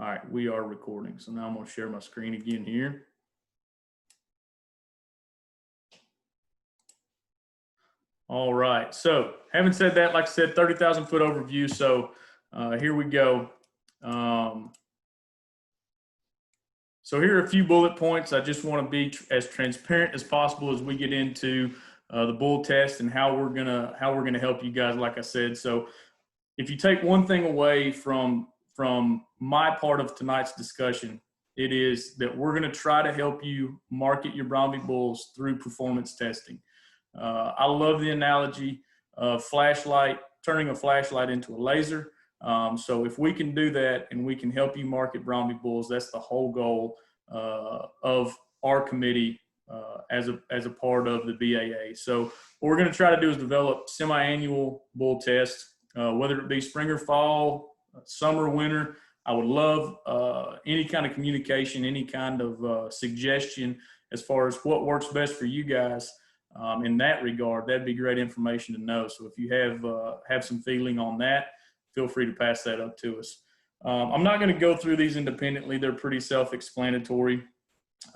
All right, we are recording. So now I'm going to share my screen again here. All right. So having said that, like I said, 30,000 foot overview. So here we go. So here are a few bullet points. I just want to be as transparent as possible as we get into the bull test and how we're gonna help you guys. Like I said, so if you take one thing away from my part of tonight's discussion, it is that we're going to try to help you market your Bromley bulls through performance testing. I love the analogy of turning a flashlight into a laser. So if we can do that and we can help you market Bromley bulls, that's the whole goal of our committee as a part of the BAA. So what we're going to try to do is develop semi-annual bull tests, whether it be spring or fall, summer, winter. I would love any kind of communication, any kind of suggestion as far as what works best for you guys. In that regard, that'd be great information to know. So if you have some feeling on that, feel free to pass that up to us. I'm not going to go through these independently. They're pretty self-explanatory.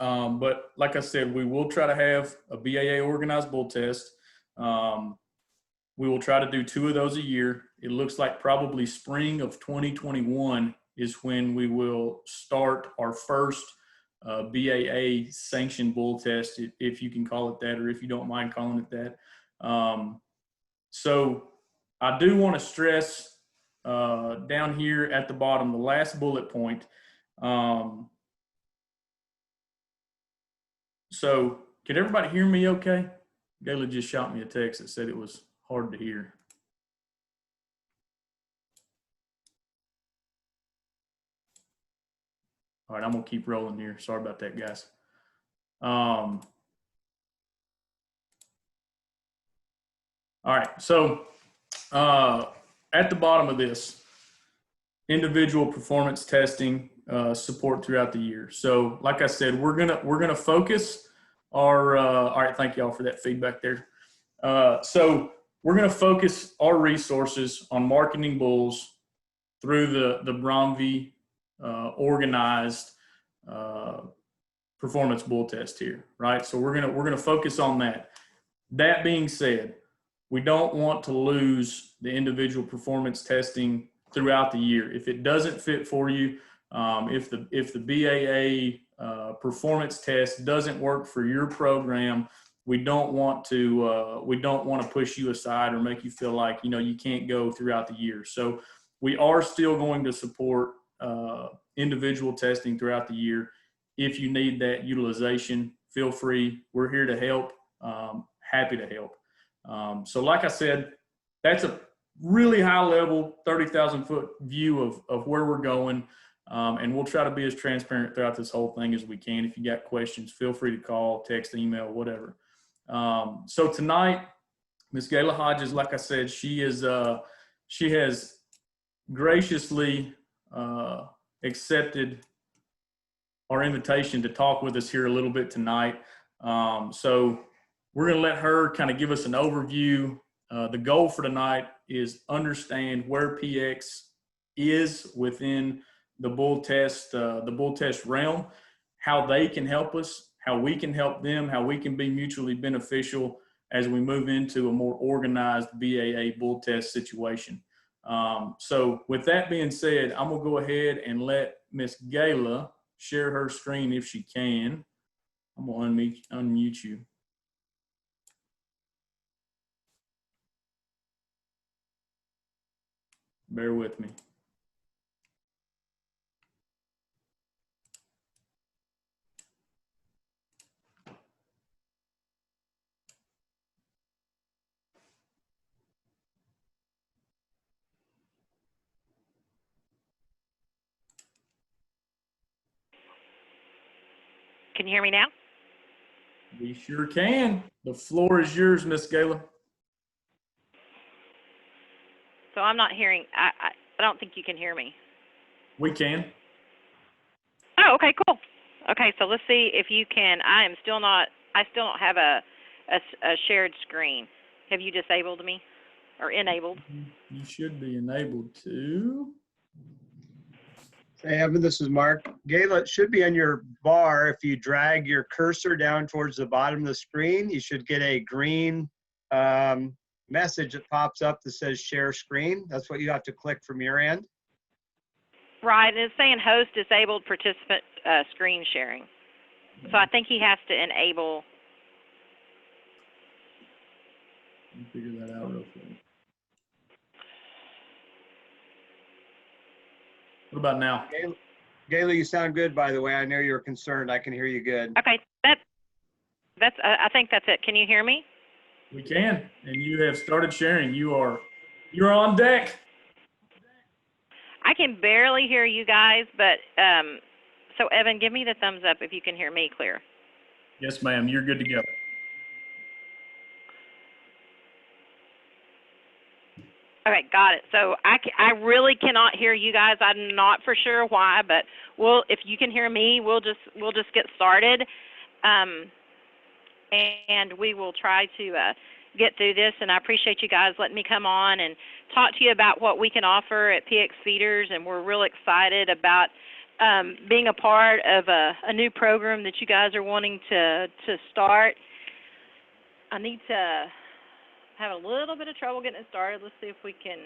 But like I said, we will try to have a BAA organized bull test. We will try to do 2 of those a year. It looks like probably spring of 2021 is when we will start our first BAA sanctioned bull test, if you can call it that, or if you don't mind calling it that. So I do want to stress down here at the bottom, the last bullet point. So can everybody hear me okay? Gayla just shot me a text that said it was hard to hear. All right, I'm gonna keep rolling here. Sorry about that, guys. All right, so at the bottom of this, individual performance testing support throughout the year. So like I said, we're gonna focus our all right, thank y'all for that feedback there. So we're gonna focus our resources on marketing bulls through the Bromley organized performance bull test here, right? So we're gonna focus on that. That being said, we don't want to lose the individual performance testing throughout the year. If it doesn't fit for you, if the BAA performance test doesn't work for your program, we don't want to push you aside or make you feel like you can't go throughout the year. So we are still going to support individual testing throughout the year. If you need that utilization, feel free. We're here to help. Happy to help. So like I said, that's a really high level 30,000 foot view of where we're going. And we'll try to be as transparent throughout this whole thing as we can. If you got questions, feel free to call, text, email, whatever. So tonight, Ms. Gayla Hodges, like I said, she has graciously accepted our invitation to talk with us here a little bit tonight. So we're going to let her kind of give us an overview. The goal for tonight is understand where PX is within the bull test realm, how they can help us, how we can help them, how we can be mutually beneficial as we move into a more organized BAA bull test situation. So with that being said, I'm gonna go ahead and let Miss Gayla share her screen if she can. I'm gonna unmute you. Bear with me. Can you hear me now? We sure can. The floor is yours, Miss Gayla. So I'm not hearing. I don't think you can hear me. We can. Oh, okay, cool. Okay, so let's see if you can. I still don't have a shared screen. Have you disabled me or enabled? You should be enabled to. Hey, Evan, this is Mark. Gayla, it should be on your bar. If you drag your cursor down towards the bottom of the screen, you should get a green message that pops up that says share screen. That's what you have to click from your end. Right, and it's saying host disabled participant screen sharing. So I think he has to enable. Let me figure that out real quick. What about now? Gayla, you sound good, by the way. I know you're concerned. I can hear you good. Okay, that's I think that's it. Can you hear me? We can, and you have started sharing. You're on deck. I can barely hear you guys, but so Evan, give me the thumbs up if you can hear me clear. Yes, ma'am. You're good to go. Okay, got it. So I really cannot hear you guys. I'm not for sure why, but if you can hear me, we'll just get started, and we will try to get through this. And I appreciate you guys letting me come on and talk to you about what we can offer at PX Feeders, and we're real excited about being a part of a new program that you guys are wanting to start. I need to have a little bit of trouble getting it started. Let's see if we can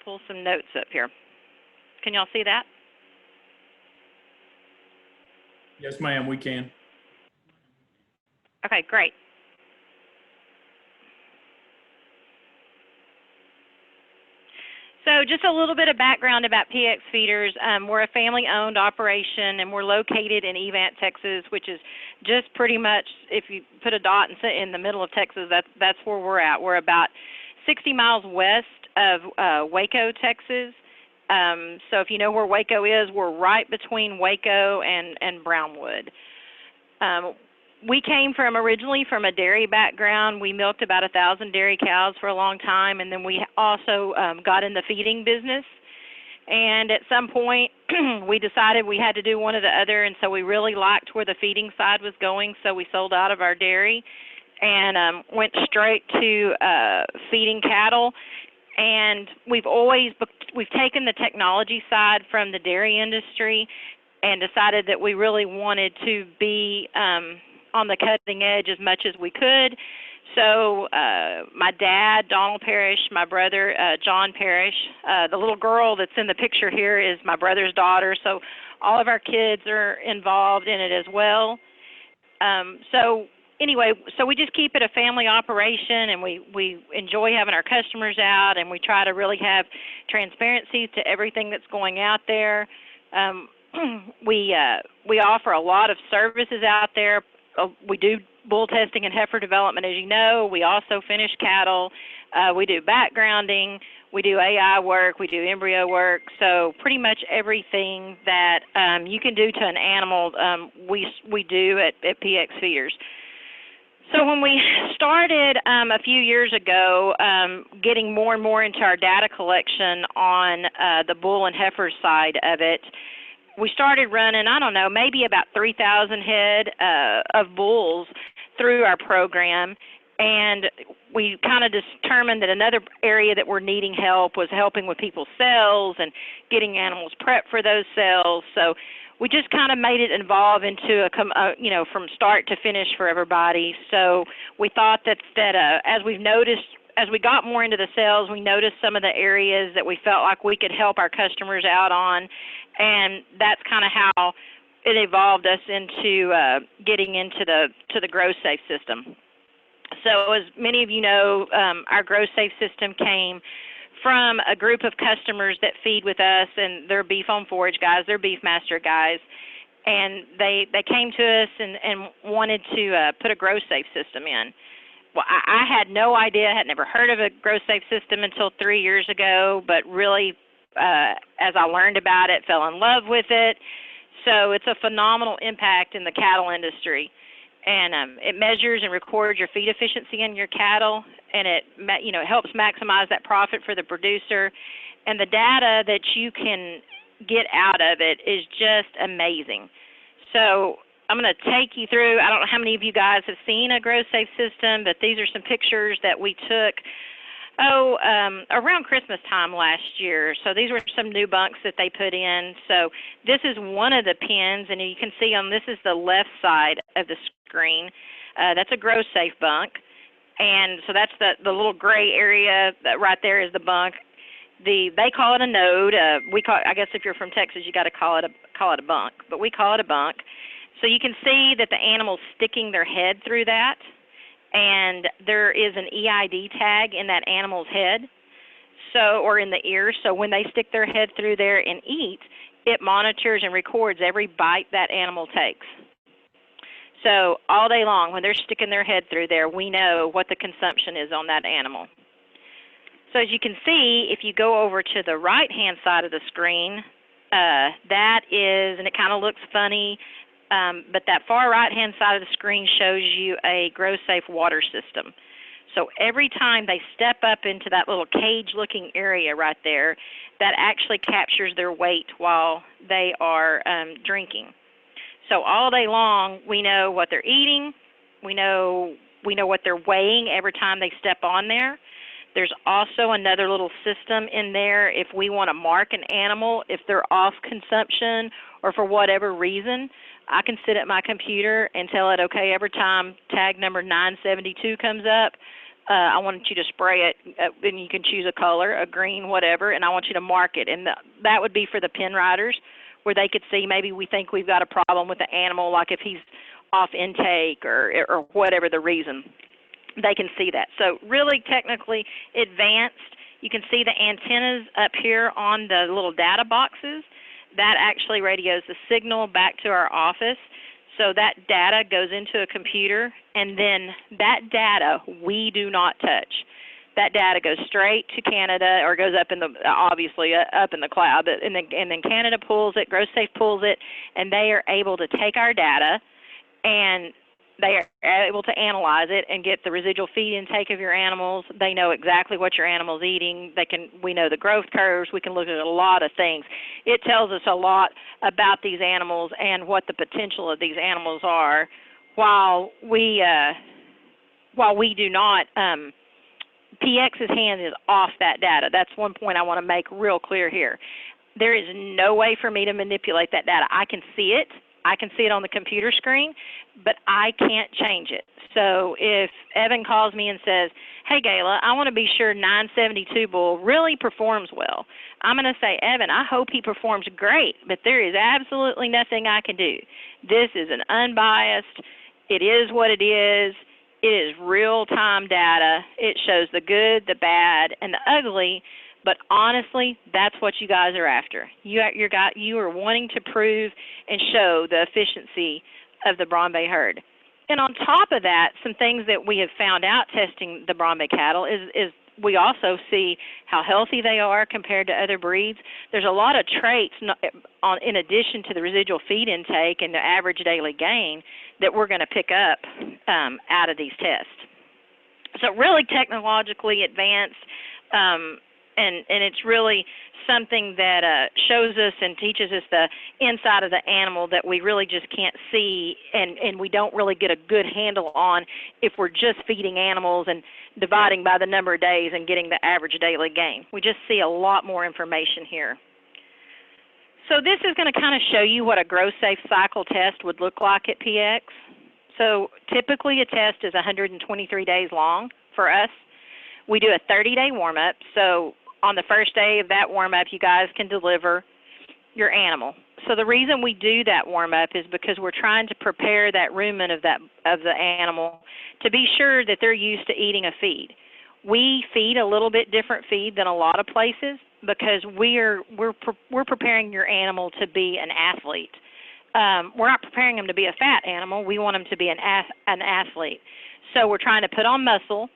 pull some notes up here. Can y'all see that? Yes, ma'am. We can. Okay, great. So just a little bit of background about PX Feeders. We're a family-owned operation, and we're located in Evant, Texas, which is just pretty much, if you put a dot in the middle of Texas, that's where we're at. We're about 60 miles west of Waco, Texas. So if you know where Waco is, we're right between Waco and Brownwood. We came originally from a dairy background. We milked about 1,000 dairy cows for a long time, and then we also got in the feeding business. And at some point, we decided we had to do one or the other, and so we really liked where the feeding side was going, so we sold out of our dairy and went straight to feeding cattle. And we've taken the technology side from the dairy industry and decided that we really wanted to be on the cutting edge as much as we could. So my dad, Donald Parrish, my brother, John Parrish, the little girl that's in the picture here is my brother's daughter. So all of our kids are involved in it as well. So anyway, so we just keep it a family operation, and we enjoy having our customers out, and we try to really have transparency to everything that's going out there. We offer a lot of services out there. We do bull testing and heifer development, as you know. We also finish cattle. We do backgrounding. We do AI work. We do embryo work. So pretty much everything that you can do to an animal, we do at PX Feeders. So when we started a few years ago, getting more and more into our data collection on the bull and heifer side of it, we started running, I don't know, maybe about 3,000 head of bulls through our program, and we kind of determined that another area that we're needing help was helping with people's cells and getting animals prepped for those cells. So we just kind of made it evolve into from start to finish for everybody. So we thought that as we've noticed, as we got more into the cells, we noticed some of the areas that we felt like we could help our customers out on, and that's kind of how it evolved us into getting into the GrowSafe system. So as many of you know, our GrowSafe system came from a group of customers that feed with us, and they're beef on forage guys, they're beef master guys, and they came to us and wanted to put a GrowSafe system in. Well, I had no idea, I had never heard of a GrowSafe system until 3 years ago, but really, as I learned about it, fell in love with it. So it's a phenomenal impact in the cattle industry. And it measures and records your feed efficiency in your cattle, and it helps maximize that profit for the producer. And the data that you can get out of it is just amazing. So I'm going to take you through, I don't know how many of you guys have seen a GrowSafe system, but these are some pictures that we took Oh, around Christmas time last year. So these were some new bunks that they put in. So this is one of the pins, and you can see on this is the left side of the screen. That's a GrowSafe bunk, and so that's the little gray area that right there is the bunk. They call it a node. I guess if you're from Texas, you got to call it a bunk, but we call it a bunk. So you can see that the animal's sticking their head through that. And there is an EID tag in that animal's head, or in the ear. So when they stick their head through there and eat, it monitors and records every bite that animal takes. So all day long, when they're sticking their head through there, we know what the consumption is on that animal. So as you can see, if you go over to the right-hand side of the screen, that is, and it kind of looks funny, but that far right-hand side of the screen shows you a GrowSafe water system. So every time they step up into that little cage-looking area right there, that actually captures their weight while they are drinking. So all day long, we know what they're eating. We know what they're weighing every time they step on there. There's also another little system in there if we want to mark an animal, if they're off consumption or for whatever reason. I can sit at my computer and tell it, okay, every time tag number 972 comes up, I want you to spray it, and you can choose a color, a green, whatever, and I want you to mark it. And that would be for the pen riders, where they could see maybe we think we've got a problem with the animal, like if he's off intake or whatever the reason. They can see that. So really technically advanced. You can see the antennas up here on the little data boxes. That actually radios the signal back to our office. So that data goes into a computer, and then that data we do not touch. That data goes straight to Canada, or goes up in the obviously up in the cloud. And then Canada pulls it, GrowSafe pulls it, and they are able to take our data, and they are able to analyze it and get the residual feed intake of your animals. They know exactly what your animal's eating. We know the growth curves. We can look at a lot of things. It tells us a lot about these animals and what the potential of these animals are, while we do not. PX's hand is off that data. That's one point I want to make real clear here. There is no way for me to manipulate that data. I can see it. I can see it on the computer screen, but I can't change it. So if Evan calls me and says, hey, Gayla, I want to be sure 972 bull really performs well, I'm going to say, Evan, I hope he performs great, but there is absolutely nothing I can do. This is an unbiased, it is what it is. It is real-time data. It shows the good, the bad, and the ugly. But honestly, that's what you guys are after. You are wanting to prove and show the efficiency of the Brown Bay herd. And on top of that, some things that we have found out testing the Brown Bay cattle is we also see how healthy they are compared to other breeds. There's a lot of traits in addition to the residual feed intake and the average daily gain that we're going to pick up out of these tests. So really technologically advanced, and it's really something that shows us and teaches us the inside of the animal that we really just can't see, and we don't really get a good handle on if we're just feeding animals and dividing by the number of days and getting the average daily gain. We just see a lot more information here. So this is going to kind of show you what a GrowSafe cycle test would look like at PX. So typically a test is 123 days long for us. We do a 30-day warm-up. So on the first day of that warm-up, you guys can deliver your animal. So the reason we do that warm-up is because we're trying to prepare that rumen of the animal to be sure that they're used to eating a feed. We feed a little bit different feed than a lot of places because we're preparing your animal to be an athlete. We're not preparing them to be a fat animal. We want them to be an athlete. So we're trying to put on muscle.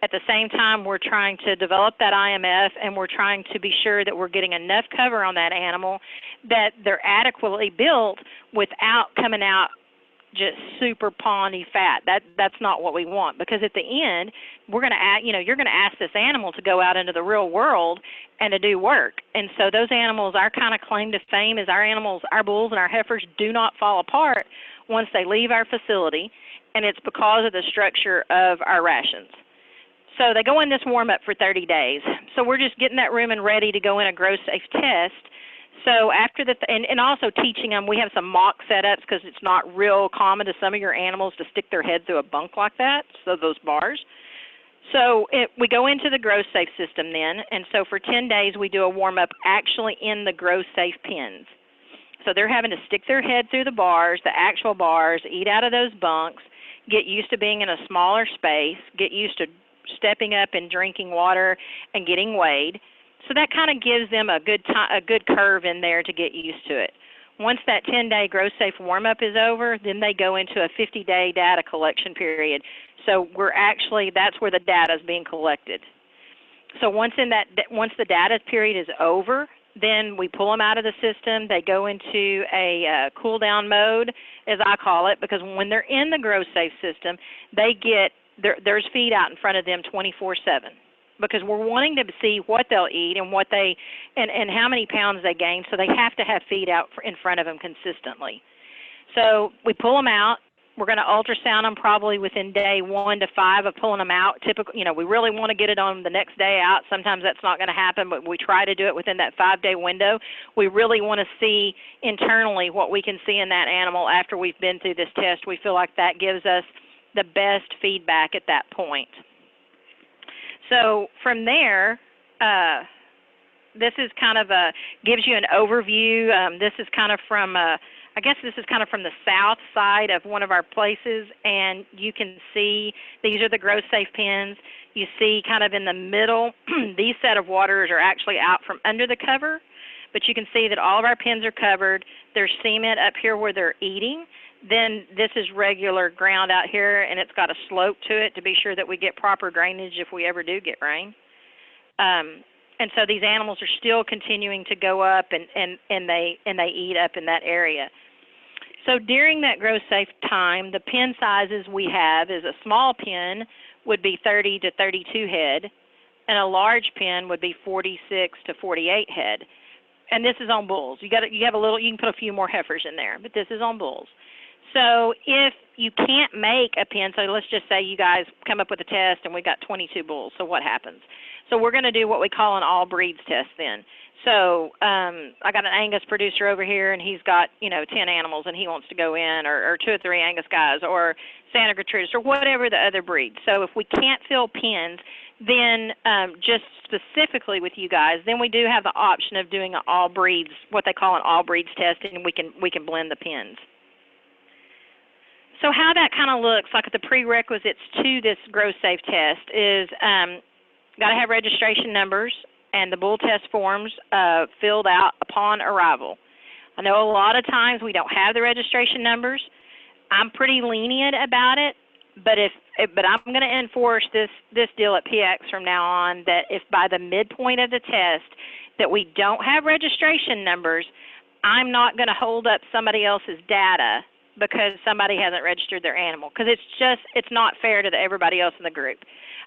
At the same time, we're trying to develop that IMF, and we're trying to be sure that we're getting enough cover on that animal that they're adequately built without coming out just super pawny fat. That's not what we want, because at the end, we're going to you're going to ask this animal to go out into the real world and to do work. And so those animals, our kind of claim to fame is our animals, our bulls and our heifers do not fall apart once they leave our facility, and it's because of the structure of our rations. So they go in this warm-up for 30 days. So we're just getting that room and ready to go in a GrowSafe test. So after and also teaching them, we have some mock setups because it's not real common to some of your animals to stick their head through a bunk like that, so those bars. So we go into the GrowSafe system then, and so for 10 days we do a warm-up actually in the GrowSafe pins. So they're having to stick their head through the bars, the actual bars, eat out of those bunks, get used to being in a smaller space, get used to stepping up and drinking water and getting weighed. So that kind of gives them a good curve in there to get used to it. Once that 10-day GrowSafe warm-up is over, then they go into a 50-day data collection period. So that's where the data is being collected. So once the data period is over, then we pull them out of the system. They go into a cool down mode, as I call it, because when they're in the GrowSafe system, there's feed out in front of them 24/7. Because we're wanting to see what they'll eat and and how many pounds they gain, so they have to have feed out in front of them consistently. So we pull them out. We're going to ultrasound them probably within day 1 to 5 of pulling them out. Typically, we really want to get it on the next day out. Sometimes that's not going to happen, but we try to do it within that 5-day window. We really want to see internally what we can see in that animal after we've been through this test. We feel like that gives us the best feedback at that point. So from there, this is kind of gives you an overview. This is kind of from the south side of one of our places, and you can see these are the GrowSafe pins. You see kind of in the middle, these set of waters are actually out from under the cover, but you can see that all of our pins are covered. There's cement up here where they're eating. Then this is regular ground out here, and it's got a slope to it to be sure that we get proper drainage if we ever do get rain. And so these animals are still continuing to go up, and they eat up in that area. So during that GrowSafe time, the pin sizes we have is a small pin would be 30 to 32 head, and a large pin would be 46 to 48 head. And this is on bulls. You can put a few more heifers in there, but this is on bulls. So if you can't make a pin, so let's just say you guys come up with a test and we got 22 bulls, so what happens? So we're going to do what we call an all breeds test then. So I got an Angus producer over here, and he's got 10 animals, and he wants to go in, or 2 or 3 Angus guys, or Santa Gertrudis, or whatever the other breed. So if we can't fill pins, then just specifically with you guys, then we do have the option of doing an all breeds, what they call an all breeds test, and we can blend the pins. So how that kind of looks like the prerequisites to this GrowSafe test is got to have registration numbers and the bull test forms filled out upon arrival. I know a lot of times we don't have the registration numbers. I'm pretty lenient about it, but I'm going to enforce this deal at PX from now on that if by the midpoint of the test that we don't have registration numbers, I'm not going to hold up somebody else's data because somebody hasn't registered their animal, because it's not fair to everybody else in the group.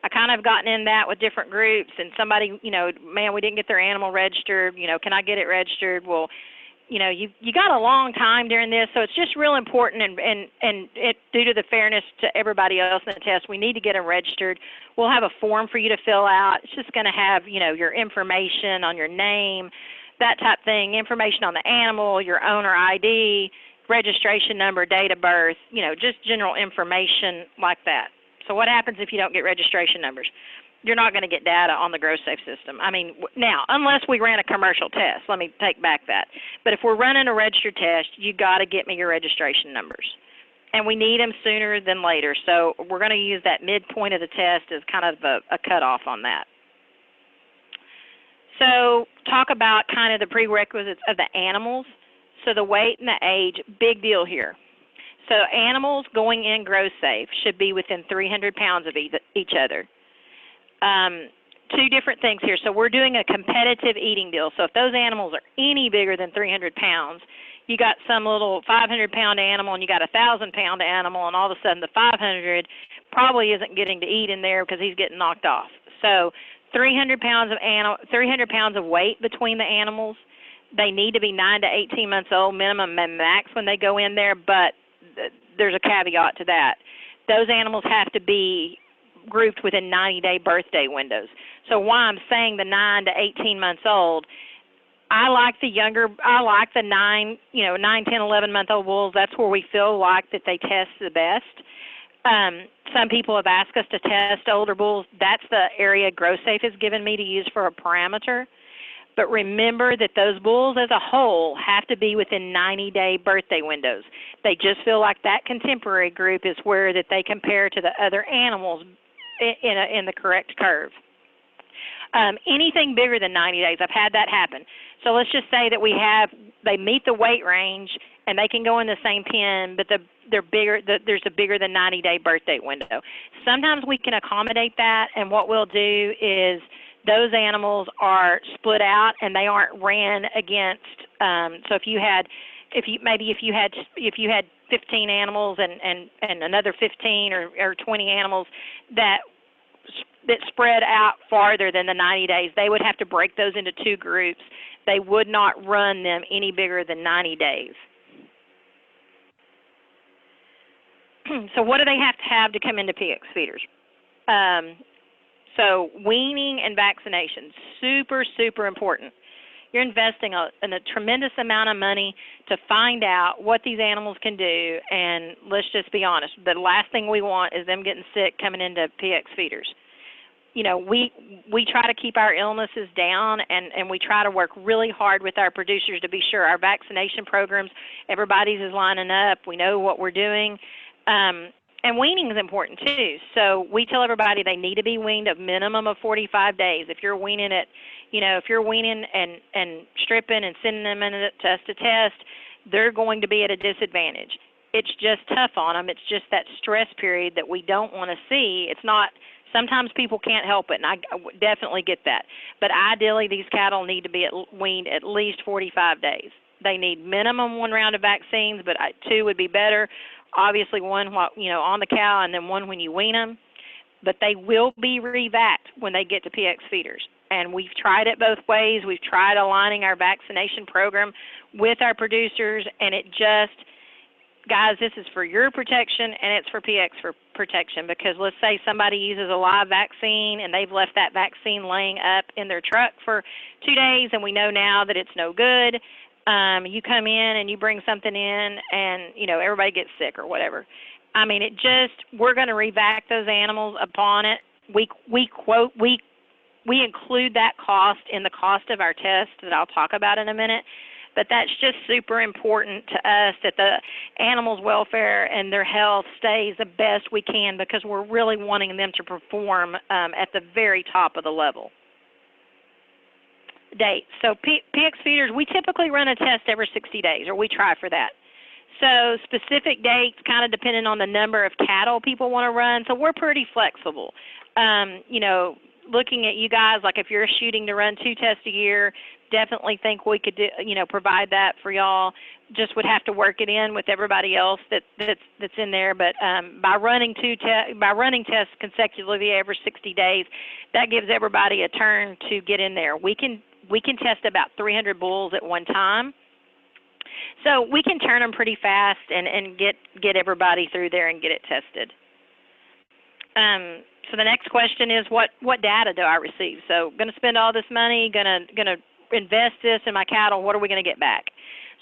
I kind of gotten in that with different groups, and somebody, man, we didn't get their animal registered, can I get it registered? Well, you got a long time during this, so it's just real important, and it, due to the fairness to everybody else in the test, we need to get them registered. We'll have a form for you to fill out. It's just going to have, your information on your name, that type thing, information on the animal, your owner ID, registration number, date of birth, just general information like that. So what happens if you don't get registration numbers? You're not going to get data on the GrowSafe system. I mean, now, unless we ran a commercial test, let me take back that. But if we're running a registered test, you got to get me your registration numbers. And we need them sooner than later. So we're going to use that midpoint of the test as kind of a cutoff on that. So talk about kind of the prerequisites of the animals. So the weight and the age, big deal here. So animals going in GrowSafe should be within 300 pounds of each other. 2 different things here. So we're doing a competitive eating deal. So if those animals are any bigger than 300 pounds, you got some little 500-pound animal and you got a 1,000-pound animal, and all of a sudden the 500 probably isn't getting to eat in there because he's getting knocked off. So 300 pounds of weight between the animals. They need to be 9 to 18 months old, minimum and max when they go in there, but there's a caveat to that. Those animals have to be grouped within 90-day birthday windows. So why I'm saying the 9 to 18 months old, I like the 9, 10, 11-month-old bulls. That's where we feel like that they test the best. Some people have asked us to test older bulls. That's the area GrowSafe has given me to use for a parameter. But remember that those bulls as a whole have to be within 90-day birthday windows. They just feel like that contemporary group is where that they compare to the other animals in the correct curve. Anything bigger than 90 days, I've had that happen. So let's just say that they meet the weight range and they can go in the same pen, but they're bigger. There's a bigger than 90-day birthday window. Sometimes we can accommodate that, and what we'll do is those animals are split out and they aren't ran against. So if you had 15 animals and another 15 or 20 animals that spread out farther than the 90 days, they would have to break those into two groups. They would not run them any bigger than 90 days. So what do they have to come into PX feeders? So weaning and vaccination, super, super important. You're investing in a tremendous amount of money to find out what these animals can do, and let's just be honest, the last thing we want is them getting sick coming into PX feeders. You know, we try to keep our illnesses down, and we try to work really hard with our producers to be sure our vaccination programs, everybody's is lining up, we know what we're doing. And weaning is important too. So we tell everybody they need to be weaned a minimum of 45 days. If you're weaning and stripping and sending them in to us to test, they're going to be at a disadvantage. It's just tough on them. It's just that stress period that we don't want to see. It's not, sometimes people can't help it, and I definitely get that. But ideally, these cattle need to be weaned at least 45 days. They need minimum 1 round of vaccines, but 2 would be better. Obviously, 1 on the cow and then 1 when you wean them. But they will be revaxed when they get to PX feeders. And we've tried it both ways. We've tried aligning our vaccination program with our producers, and it just, guys, this is for your protection and it's for PX for protection, because let's say somebody uses a live vaccine and they've left that vaccine laying up in their truck for 2 days, and we know now that it's no good. You come in and you bring something in and, everybody gets sick or whatever. I mean, we're going to revac those animals upon it. We include that cost in the cost of our test that I'll talk about in a minute. But that's just super important to us that the animals' welfare and their health stays the best we can, because we're really wanting them to perform at the very top of the level. Dates. So PX feeders, we typically run a test every 60 days, or we try for that. So specific dates kind of depending on the number of cattle people want to run. So we're pretty flexible. Looking at you guys, like if you're shooting to run 2 tests a year, definitely think we could provide that for y'all. Just would have to work it in with everybody else that's in there. But by running tests consecutively every 60 days, that gives everybody a turn to get in there. We can test about 300 bulls at one time. So we can turn them pretty fast and get everybody through there and get it tested. So the next question is, what data do I receive? So going to spend all this money, going to invest this in my cattle, what are we going to get back?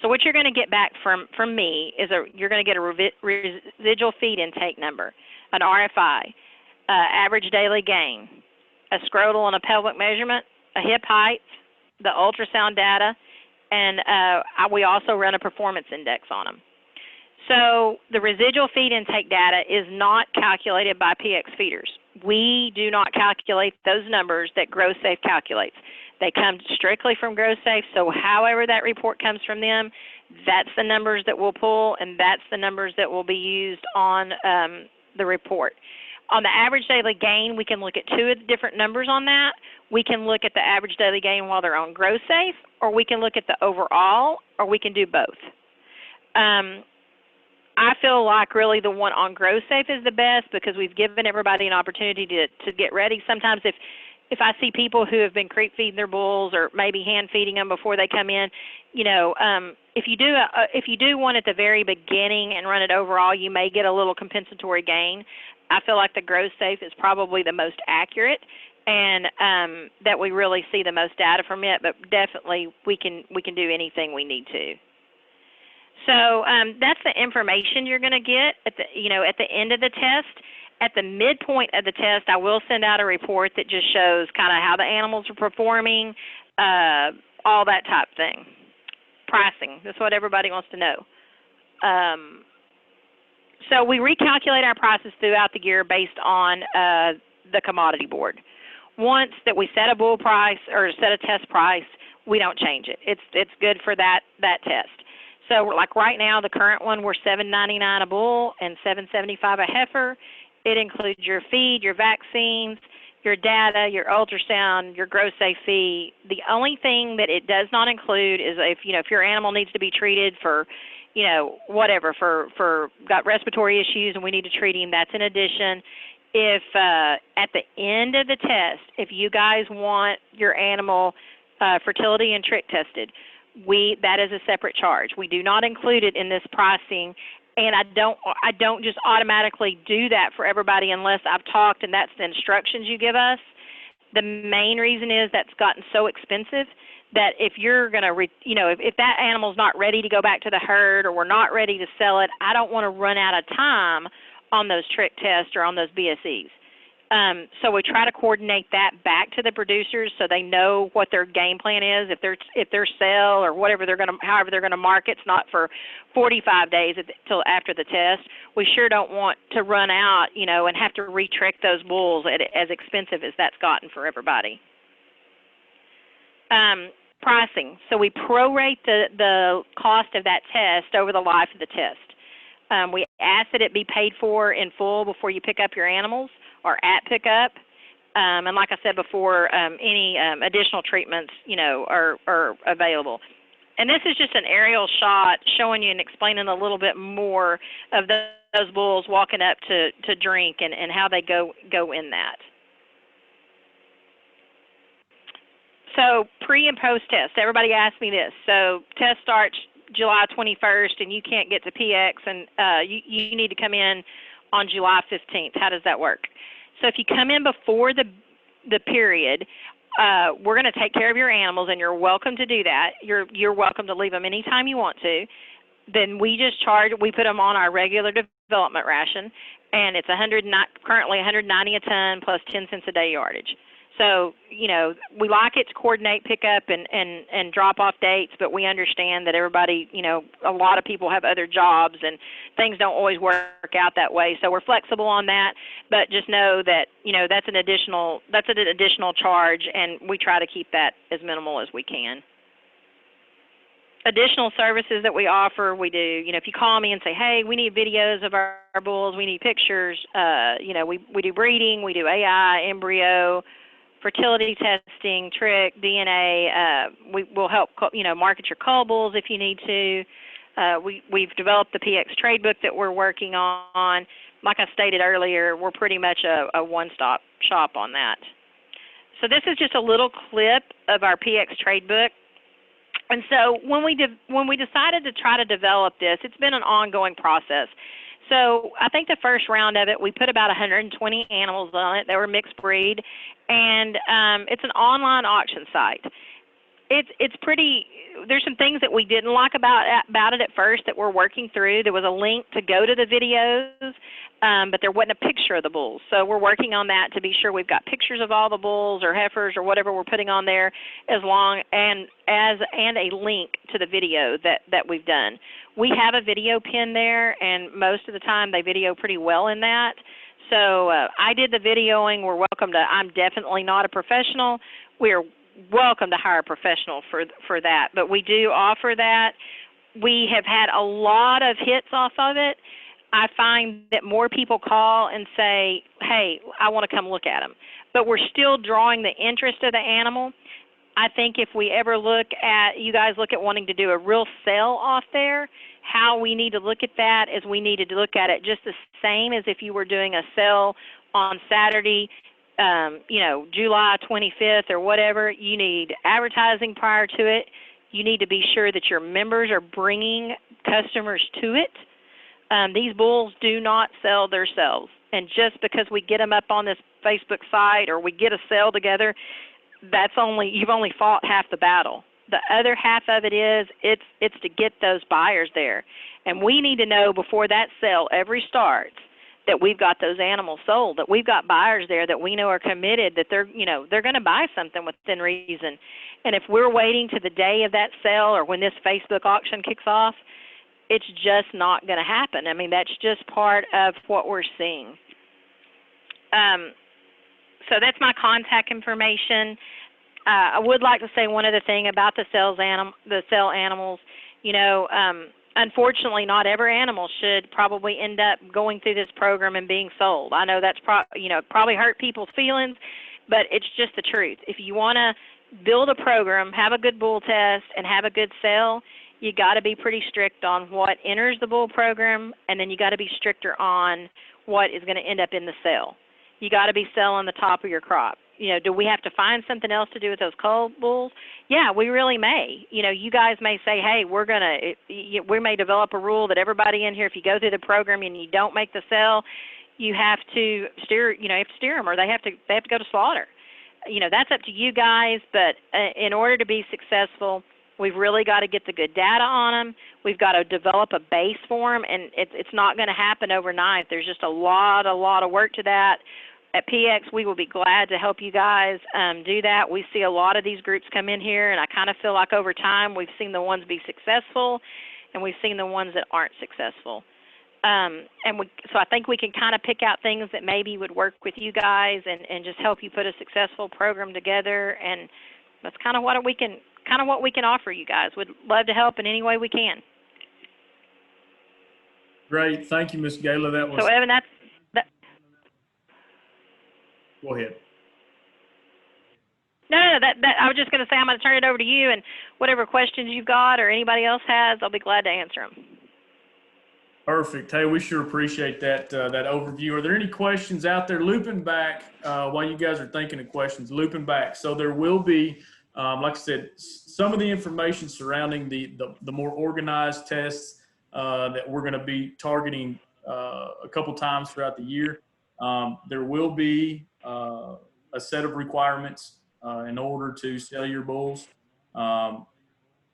So what you're going to get back from me is you're going to get a residual feed intake number, an RFI, average daily gain, a scrotal and a pelvic measurement, a hip height, the ultrasound data, and we also run a performance index on them. So the residual feed intake data is not calculated by PX feeders. We do not calculate those numbers that GrowSafe calculates. They come strictly from GrowSafe, so however that report comes from them, that's the numbers that we'll pull, and that's the numbers that will be used on the report. On the average daily gain, we can look at 2 of the different numbers on that. We can look at the average daily gain while they're on GrowSafe, or we can look at the overall, or we can do both. I feel like really the one on GrowSafe is the best, because we've given everybody an opportunity to get ready. Sometimes if I see people who have been creep feeding their bulls or maybe hand feeding them before they come in, if you do one at the very beginning and run it overall, you may get a little compensatory gain. I feel like the GrowSafe is probably the most accurate, and that we really see the most data from it. But definitely, we can do anything we need to. So that's the information you're going to get at the end of the test. At the midpoint of the test, I will send out a report that just shows kind of how the animals are performing, all that type thing. Pricing, that's what everybody wants to know. So we recalculate our prices throughout the year based on the commodity board. Once that we set a bull price or set a test price, we don't change it. It's good for that test. So like right now, the current one, we're $7.99 a bull and $7.75 a heifer. It includes your feed, your vaccines, your data, your ultrasound, your GrowSafe fee. The only thing that it does not include is if your animal needs to be treated for, whatever, for got respiratory issues and we need to treat him, that's an addition. If at the end of the test, if you guys want your animal fertility and trick tested, that is a separate charge. We do not include it in this pricing. And I don't just automatically do that for everybody unless I've talked and that's the instructions you give us. The main reason is that's gotten so expensive that if you're going to, if that animal's not ready to go back to the herd or we're not ready to sell it, I don't want to run out of time on those trick tests or on those BSEs. So we try to coordinate that back to the producers so they know what their game plan is. If their sale or whatever however they're gonna market, it's not for 45 days until after the test. We sure don't want to run out, and have to retrick those bulls as expensive as that's gotten for everybody. Pricing. So we prorate the cost of that test over the life of the test. We ask that it be paid for in full before you pick up your animals or at pickup. And like I said before, any additional treatments, are available. And this is just an aerial shot showing you and explaining a little bit more of those bulls walking up to drink and how they go in that. So pre and post test, everybody asked me this. So test starts July 21st and you can't get to PX and you need to come in on July 15th. How does that work? So if you come in before the period, we're going to take care of your animals, and you're welcome to do that. You're welcome to leave them anytime you want to. Then we put them on our regular development ration, and it's currently $190 a ton plus 10 cents a day yardage. So, we like it to coordinate pickup and drop-off dates, but we understand that everybody, a lot of people have other jobs and things don't always work out that way. So we're flexible on that, but just know that, that's an additional charge, and we try to keep that as minimal as we can. Additional services that we offer, we do, if you call me and say, hey, we need videos of our bulls, we need pictures, we do breeding, we do AI, embryo, fertility testing, trick, DNA. We will help, market your cull bulls if you need to. We've developed the pxtradebook that we're working on. Like I stated earlier, we're pretty much a one-stop shop on that. So this is just a little clip of our pxtradebook. And so when we decided to try to develop this, it's been an ongoing process. So I think the first round of it, we put about 120 animals on it. They were mixed breed, and it's an online auction site. It's pretty. There's some things that we didn't like about it at first that we're working through. There was a link to go to the videos, but there wasn't a picture of the bulls. So we're working on that to be sure we've got pictures of all the bulls or heifers or whatever we're putting on there, and a link to the video that we've done. We have a video pin there, and most of the time they video pretty well in that. So I did the videoing. We're welcome to. I'm definitely not a professional. We're welcome to hire a professional for that, but we do offer that. We have had a lot of hits off of it. I find that more people call and say, hey, I want to come look at them, but we're still drawing the interest of the animal. I think if we ever you guys look at wanting to do a real sale off there, how we need to look at that is we needed to look at it just the same as if you were doing a sale on Saturday, July 25th or whatever. You need advertising prior to it. You need to be sure that your members are bringing customers to it. These bulls do not sell themselves. And just because we get them up on this Facebook site or we get a sale together, you've only fought half the battle. The other half of it is it's to get those buyers there. And we need to know before that sale ever starts that we've got those animals sold, that we've got buyers there that we know are committed, that they're going to buy something within reason. And if we're waiting to the day of that sale or when this Facebook auction kicks off, it's just not going to happen. I mean, that's just part of what we're seeing. So that's my contact information. I would like to say one other thing about the sale animals. Unfortunately, not every animal should probably end up going through this program and being sold. I know that's probably hurt people's feelings, but it's just the truth. If you want to build a program, have a good bull test, and have a good sale, you got to be pretty strict on what enters the bull program, and then you got to be stricter on what is going to end up in the sale. You got to be selling the top of your crop. Do we have to find something else to do with those cull bulls? Yeah, we really may. You guys may say, hey, we may develop a rule that everybody in here, if you go through the program and you don't make the sale, you have to steer them, or they have to go to slaughter. That's up to you guys, but in order to be successful, we've really got to get the good data on them. We've got to develop a base for them, and it's not going to happen overnight. There's just a lot of work to that. At PX, we will be glad to help you guys do that. We see a lot of these groups come in here, and I kind of feel like over time we've seen the ones be successful, and we've seen the ones that aren't successful. So I think we can kind of pick out things that maybe would work with you guys and just help you put a successful program together. And that's kind of what we can offer you guys. We'd love to help in any way we can. Great, thank you, Ms. Gayla. That was so, Evan. Go ahead. No, I was just going to say I'm going to turn it over to you, and whatever questions you've got or anybody else has, I'll be glad to answer them. Perfect. Hey, we sure appreciate that overview. Are there any questions out there? Looping back, while you guys are thinking of questions, looping back. So there will be, like I said, some of the information surrounding the more organized tests that we're going to be targeting a couple times throughout the year. There will be a set of requirements in order to sell your bulls.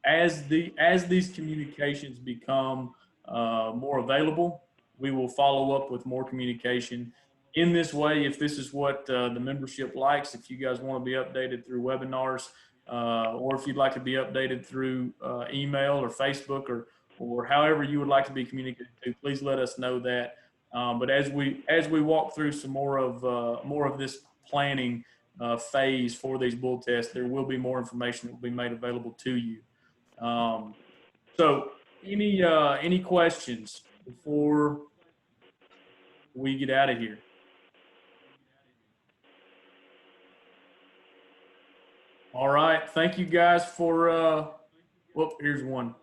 As these communications become more available, we will follow up with more communication in this way. If this is what the membership likes, if you guys want to be updated through webinars, or if you'd like to be updated through email or Facebook or however you would like to be communicated to, please let us know that. But as we walk through some more of this planning phase for these bull tests, there will be more information that will be made available to you. So any questions before we get out of here? All right, thank you guys for here's one.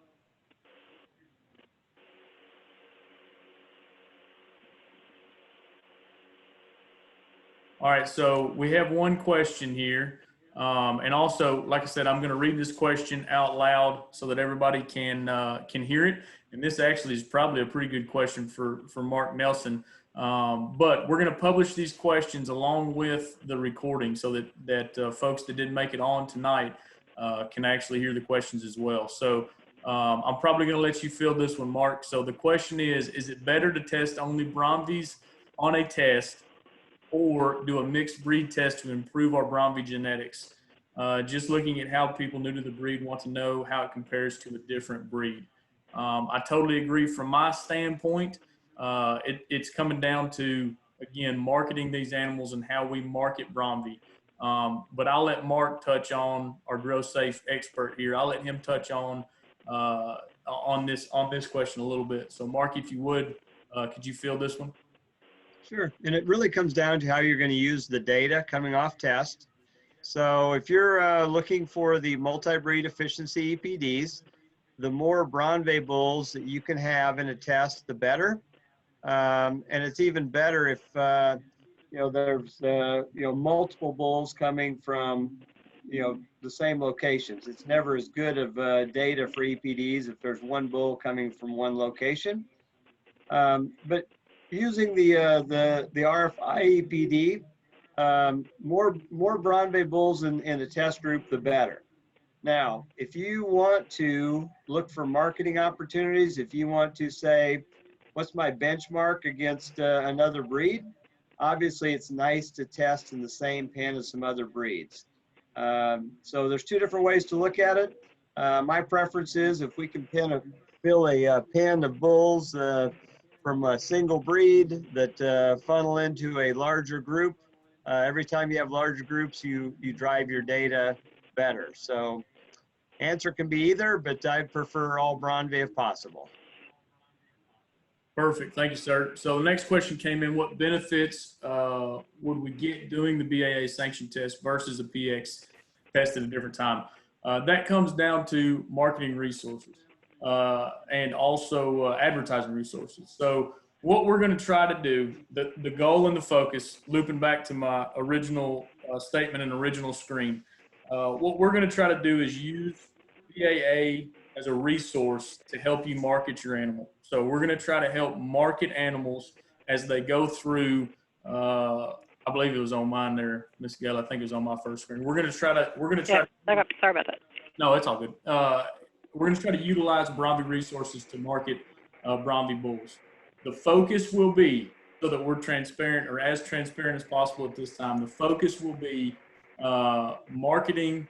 All right, so we have one question here. And also, like I said, I'm going to read this question out loud so that everybody can hear it. And this actually is probably a pretty good question for Mark Nelson. But we're going to publish these questions along with the recording so that folks that didn't make it on tonight can actually hear the questions as well. So I'm probably going to let you fill this one, Mark. So the question is it better to test only Bromvies on a test, or do a mixed breed test to improve our Bromvie genetics? Just looking at how people new to the breed want to know how it compares to a different breed. I totally agree. From my standpoint, it's coming down to, again, marketing these animals and how we market Bromvie. But I'll let Mark touch on, our GrowSafe expert here. I'll let him touch on this question a little bit. So Mark, if you would, could you fill this one? Sure, and it really comes down to how you're going to use the data coming off test. So if you're looking for the multi-breed efficiency EPDs, the more Bromvie bulls that you can have in a test, the better. And it's even better if there's multiple bulls coming from the same locations. It's never as good of data for EPDs if there's one bull coming from one location. But using the RFI EPD, more brown bay bulls in a test group, the better. Now, if you want to look for marketing opportunities, if you want to say, what's my benchmark against another breed? Obviously, it's nice to test in the same pen as some other breeds. So there's two different ways to look at it. My preference is if we can fill a pen of bulls from a single breed that funnel into a larger group. Every time you have larger groups, you drive your data better. So answer can be either, but I prefer all Bronze if possible. Perfect. Thank you, sir. So the next question came in: what benefits would we get doing the BAA sanction test versus a PX test at a different time? That comes down to marketing resources and also advertising resources. So what we're going to try to do, the goal and the focus, looping back to my original statement and original screen, what we're going to try to do is use BAA as a resource to help you market your animal. So we're going to try to help market animals as they go through. I believe it was on mine there, Miss Gayla. I think it was on my first screen. We're going to try. Yeah, sorry about that. No, it's all good. We're going to try to utilize Bromby resources to market Bromby bulls. The focus will be, so that we're transparent or as transparent as possible at this time, the focus will be marketing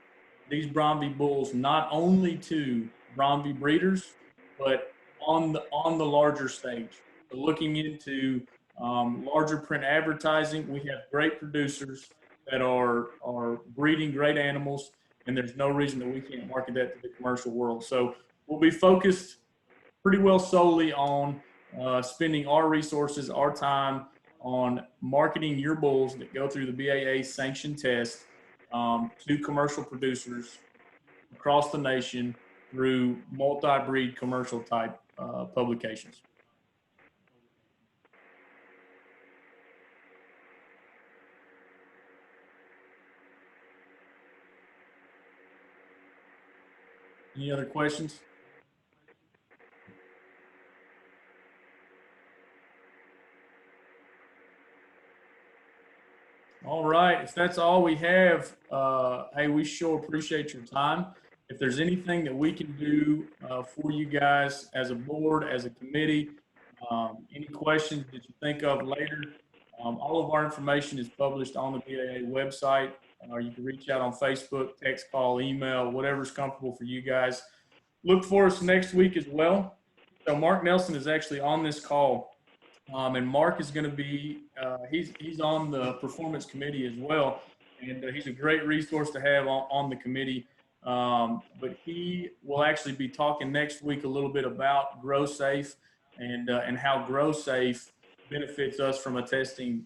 these Bromby bulls not only to Bromby breeders, but on the larger stage. So looking into larger print advertising, we have great producers that are breeding great animals, and there's no reason that we can't market that to the commercial world. So we'll be focused pretty well solely on spending our resources, our time on marketing your bulls that go through the BAA sanction test to commercial producers across the nation through multi-breed commercial type publications. Any other questions? All right, if that's all we have, hey, we sure appreciate your time. If there's anything that we can do for you guys as a board, as a committee, any questions that you think of later, all of our information is published on the BAA website. You can reach out on Facebook, text, call, email, whatever's comfortable for you guys. Look for us next week as well. So Mark Nelson is actually on this call. And Mark is going to be, he's on the performance committee as well. And he's a great resource to have on the committee. But he will actually be talking next week a little bit about GrowSafe and how GrowSafe benefits us from a testing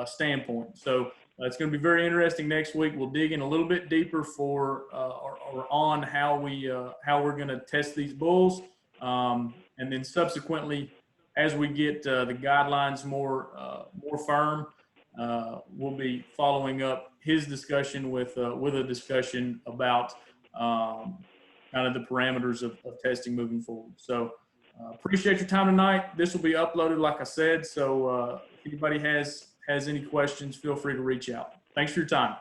standpoint. So it's going to be very interesting next week. We'll dig in a little bit deeper for or on how we're going to test these bulls. And then subsequently, as we get the guidelines more firm, we'll be following up his discussion with a discussion about kind of the parameters of testing moving forward. So appreciate your time tonight. This will be uploaded, like I said. So if anybody has any questions, feel free to reach out. Thanks for your time.